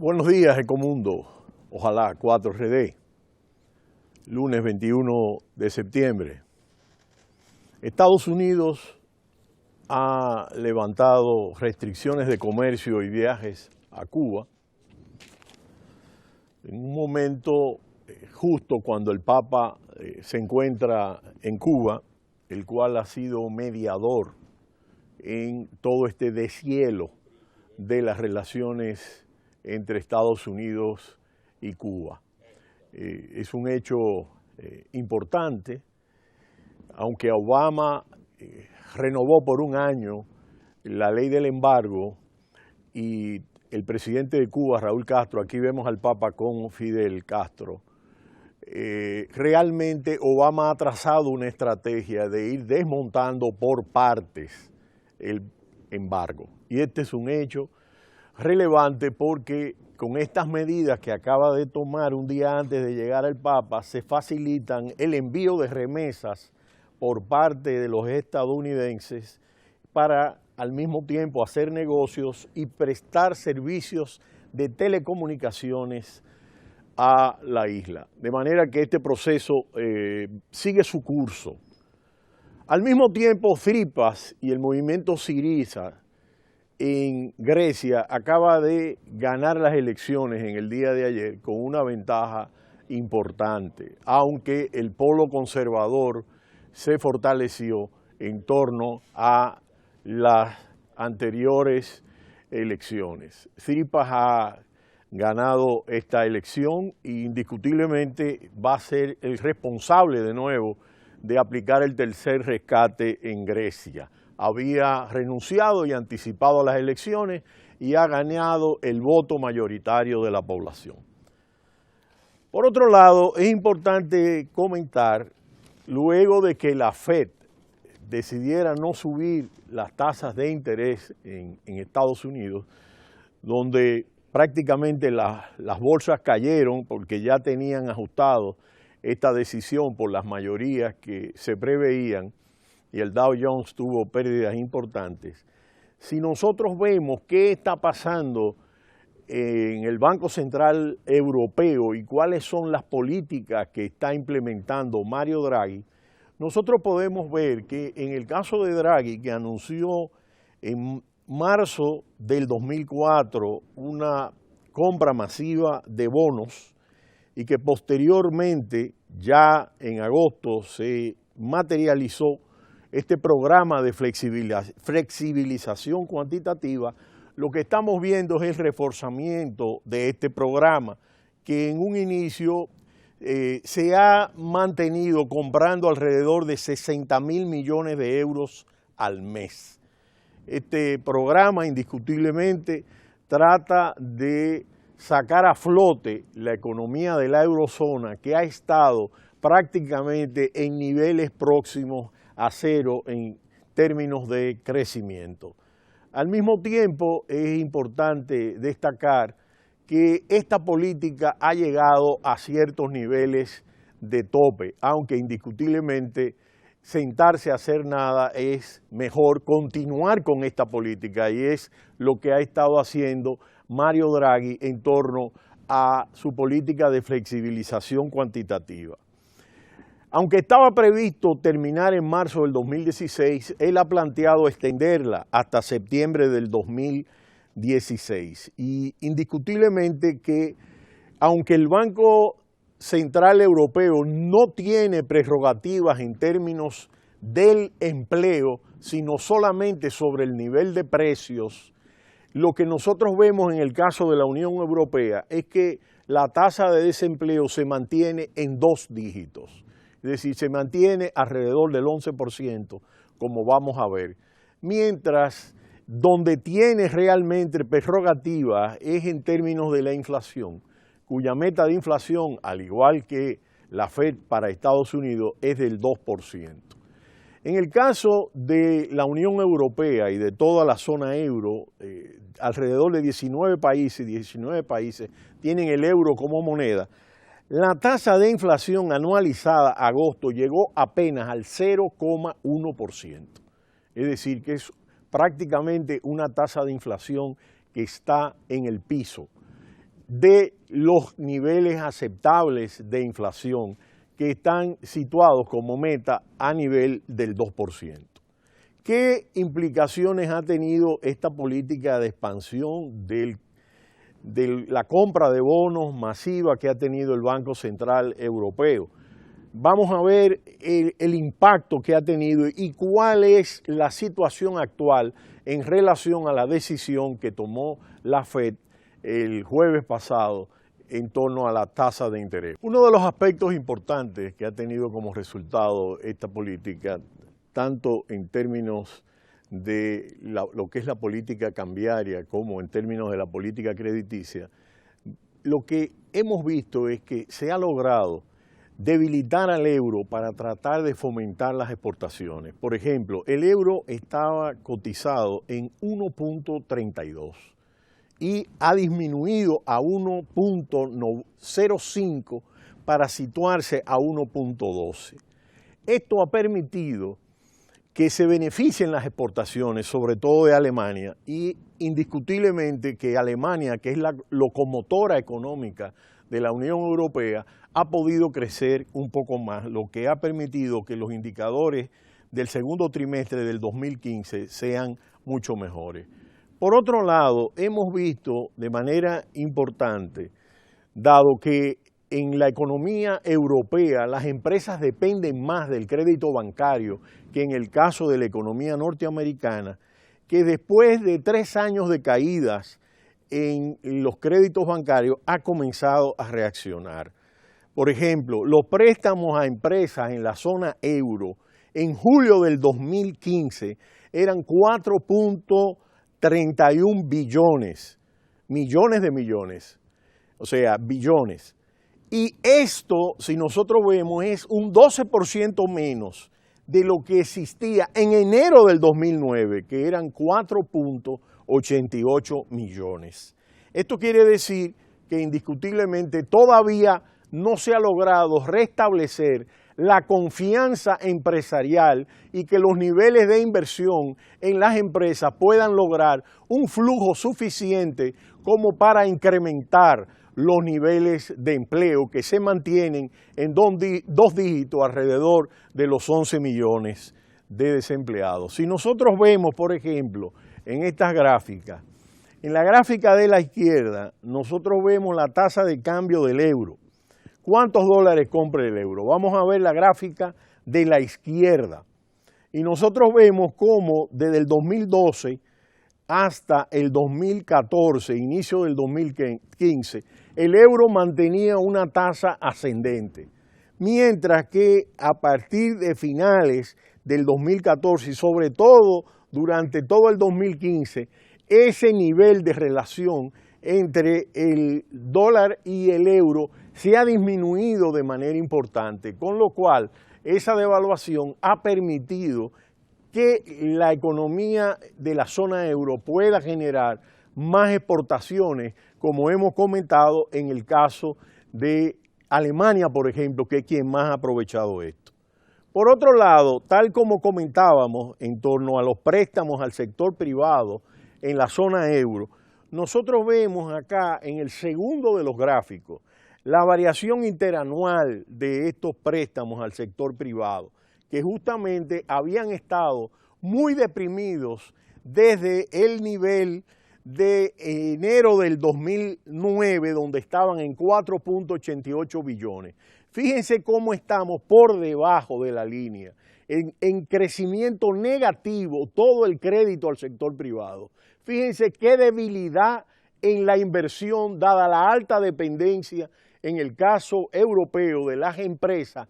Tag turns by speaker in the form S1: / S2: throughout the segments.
S1: Buenos días, Ecomundo. Ojalá 4RD. Lunes 21 de septiembre. Estados Unidos ha levantado restricciones de comercio y viajes a Cuba en un momento justo cuando el Papa se encuentra en Cuba, el cual ha sido mediador en todo este deshielo de las relaciones entre Estados Unidos y Cuba. Es un hecho importante, aunque Obama renovó por un año la ley del embargo y el presidente de Cuba, Raúl Castro, aquí vemos al Papa con Fidel Castro, realmente Obama ha trazado una estrategia de ir desmontando por partes el embargo. Y este es un hecho relevante porque con estas medidas que acaba de tomar un día antes de llegar al Papa, se facilitan el envío de remesas por parte de los estadounidenses para al mismo tiempo hacer negocios y prestar servicios de telecomunicaciones a la isla. De manera que este proceso sigue su curso. Al mismo tiempo, Tsipras y el movimiento Syriza en Grecia acaba de ganar las elecciones en el día de ayer con una ventaja importante, aunque el polo conservador se fortaleció en torno a las anteriores elecciones. Tsipras ha ganado esta elección e indiscutiblemente va a ser el responsable de nuevo de aplicar el tercer rescate en Grecia. Había renunciado y anticipado a las elecciones y ha ganado el voto mayoritario de la población. Por otro lado, es importante comentar, luego de que la FED decidiera no subir las tasas de interés en Estados Unidos, donde prácticamente las bolsas cayeron porque ya tenían ajustado esta decisión por las mayorías que se preveían, y el Dow Jones tuvo pérdidas importantes. Si nosotros vemos qué está pasando en el Banco Central Europeo y cuáles son las políticas que está implementando Mario Draghi, nosotros podemos ver que en el caso de Draghi, que anunció en marzo del 2004 una compra masiva de bonos y que posteriormente, ya en agosto, se materializó este programa de flexibilización cuantitativa, lo que estamos viendo es el reforzamiento de este programa, que en un inicio se ha mantenido comprando alrededor de 60.000 millones de euros al mes. Este programa indiscutiblemente trata de sacar a flote la economía de la eurozona, que ha estado prácticamente en niveles próximos a cero en términos de crecimiento. Al mismo tiempo, es importante destacar que esta política ha llegado a ciertos niveles de tope, aunque indiscutiblemente sentarse a hacer nada es mejor continuar con esta política, y es lo que ha estado haciendo Mario Draghi en torno a su política de flexibilización cuantitativa. Aunque estaba previsto terminar en marzo del 2016, él ha planteado extenderla hasta septiembre del 2016. Y indiscutiblemente que, aunque el Banco Central Europeo no tiene prerrogativas en términos del empleo, sino solamente sobre el nivel de precios, lo que nosotros vemos en el caso de la Unión Europea es que la tasa de desempleo se mantiene en 2 dígitos. Es decir, se mantiene alrededor del 11%, como vamos a ver. Mientras, donde tiene realmente prerrogativa es en términos de la inflación, cuya meta de inflación, al igual que la FED para Estados Unidos, es del 2%. En el caso de la Unión Europea y de toda la zona euro, alrededor de 19 países tienen el euro como moneda. La tasa de inflación anualizada a agosto llegó apenas al 0,1%. Es decir, que es prácticamente una tasa de inflación que está en el piso. de los niveles aceptables de inflación que están situados como meta a nivel del 2%. ¿Qué implicaciones ha tenido esta política de expansión de la compra de bonos masiva que ha tenido el Banco Central Europeo? Vamos a ver el impacto que ha tenido y cuál es la situación actual en relación a la decisión que tomó la FED el jueves pasado en torno a la tasa de interés. Uno de los aspectos importantes que ha tenido como resultado esta política, tanto en términos de lo que es la política cambiaria como en términos de la política crediticia, lo que hemos visto es que se ha logrado debilitar al euro para tratar de fomentar las exportaciones. Por ejemplo, el euro estaba cotizado en 1.32 y ha disminuido a 1.05 para situarse a 1.12. Esto ha permitido que se beneficien las exportaciones, sobre todo de Alemania, y indiscutiblemente que Alemania, que es la locomotora económica de la Unión Europea, ha podido crecer un poco más, lo que ha permitido que los indicadores del segundo trimestre del 2015 sean mucho mejores. Por otro lado, hemos visto de manera importante, dado que en la economía europea las empresas dependen más del crédito bancario que en el caso de la economía norteamericana, que después de 3 años de caídas en los créditos bancarios ha comenzado a reaccionar. Por ejemplo, los préstamos a empresas en la zona euro en julio del 2015 eran 4.31 billones, millones de millones, o sea, billones. Y esto, si nosotros vemos, es un 12% menos de lo que existía en enero del 2009, que eran 4.88 millones. Esto quiere decir que indiscutiblemente todavía no se ha logrado restablecer la confianza empresarial y que los niveles de inversión en las empresas puedan lograr un flujo suficiente como para incrementar los niveles de empleo que se mantienen en 2 dígitos alrededor de los 11 millones de desempleados. Si nosotros vemos, por ejemplo, en estas gráficas, en la gráfica de la izquierda, nosotros vemos la tasa de cambio del euro. ¿Cuántos dólares compra el euro? Vamos a ver la gráfica de la izquierda. Y nosotros vemos cómo desde el 2012 hasta el 2014, inicio del 2015, el euro mantenía una tasa ascendente. Mientras que a partir de finales del 2014 y sobre todo durante todo el 2015, ese nivel de relación entre el dólar y el euro se ha disminuido de manera importante, con lo cual esa devaluación ha permitido que la economía de la zona euro pueda generar más exportaciones, como hemos comentado en el caso de Alemania, por ejemplo, que es quien más ha aprovechado esto. Por otro lado, tal como comentábamos en torno a los préstamos al sector privado en la zona euro, nosotros vemos acá en el segundo de los gráficos la variación interanual de estos préstamos al sector privado, que justamente habían estado muy deprimidos desde el nivel de enero del 2009, donde estaban en 4.88 billones. Fíjense cómo estamos por debajo de la línea, en crecimiento negativo, todo el crédito al sector privado. Fíjense qué debilidad en la inversión, dada la alta dependencia, en el caso europeo, de las empresas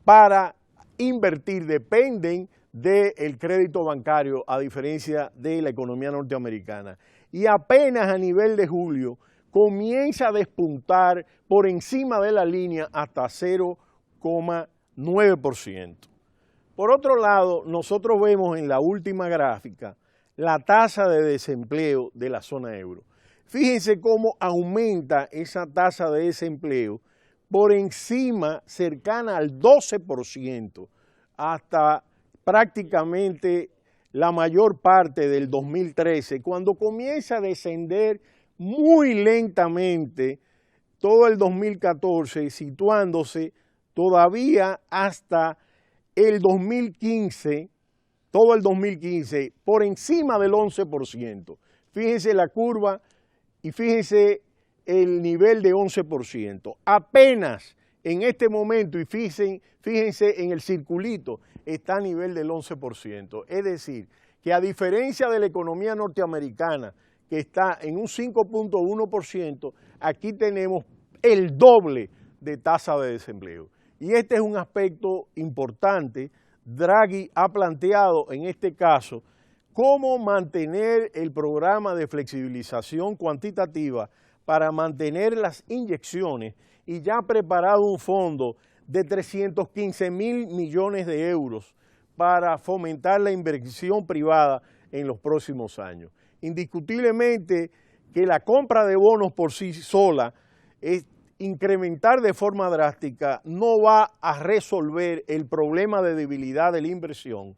S1: para invertir, dependen del crédito bancario, a diferencia de la economía norteamericana. Y apenas a nivel de julio comienza a despuntar por encima de la línea hasta 0,9%. Por otro lado, nosotros vemos en la última gráfica la tasa de desempleo de la zona euro. Fíjense cómo aumenta esa tasa de desempleo por encima, cercana al 12%, hasta prácticamente la mayor parte del 2013, cuando comienza a descender muy lentamente todo el 2014, situándose todavía hasta el 2015, todo el 2015, por encima del 11%. Fíjense la curva y fíjense el nivel de 11%. Apenas en este momento, y fíjense en el circulito, está a nivel del 11%. Es decir, que a diferencia de la economía norteamericana, que está en un 5.1%, aquí tenemos el doble de tasa de desempleo. Y este es un aspecto importante. Draghi ha planteado en este caso cómo mantener el programa de flexibilización cuantitativa para mantener las inyecciones y ya ha preparado un fondo de 315.000 millones de euros para fomentar la inversión privada en los próximos años. Indiscutiblemente que la compra de bonos por sí sola, incrementar de forma drástica, no va a resolver el problema de debilidad de la inversión,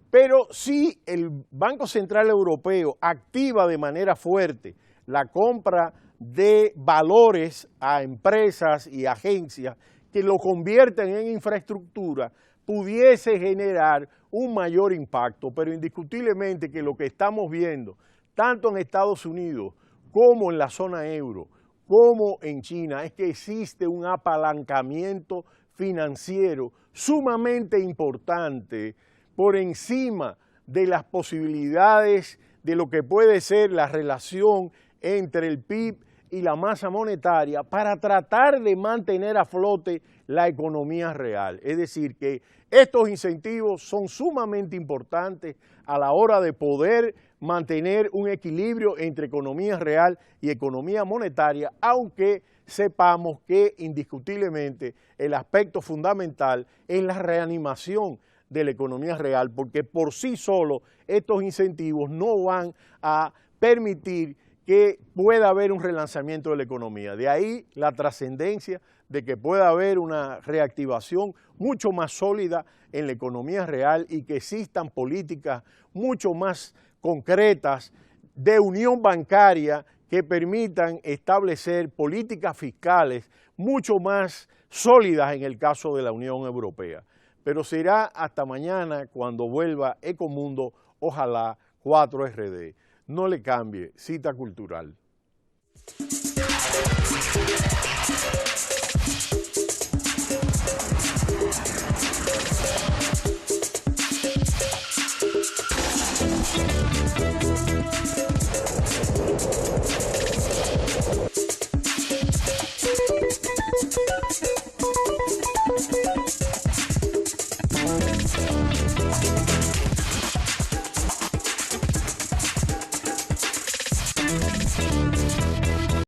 S1: pero si el Banco Central Europeo activa de manera fuerte la compra de valores a empresas y agencias que lo convierten en infraestructura, pudiese generar un mayor impacto, pero indiscutiblemente que lo que estamos viendo, tanto en Estados Unidos como en la zona euro, como en China, es que existe un apalancamiento financiero sumamente importante por encima de las posibilidades de lo que puede ser la relación entre el PIB y la masa monetaria para tratar de mantener a flote la economía real. Es decir, que estos incentivos son sumamente importantes a la hora de poder mantener un equilibrio entre economía real y economía monetaria, aunque sepamos que indiscutiblemente el aspecto fundamental es la reanimación de la economía real, porque por sí solo estos incentivos no van a permitir que pueda haber un relanzamiento de la economía. De ahí la trascendencia de que pueda haber una reactivación mucho más sólida en la economía real y que existan políticas mucho más concretas de unión bancaria que permitan establecer políticas fiscales mucho más sólidas en el caso de la Unión Europea. Pero será hasta mañana cuando vuelva Ecomundo, ojalá 4RD. No le cambie, Cita Cultural.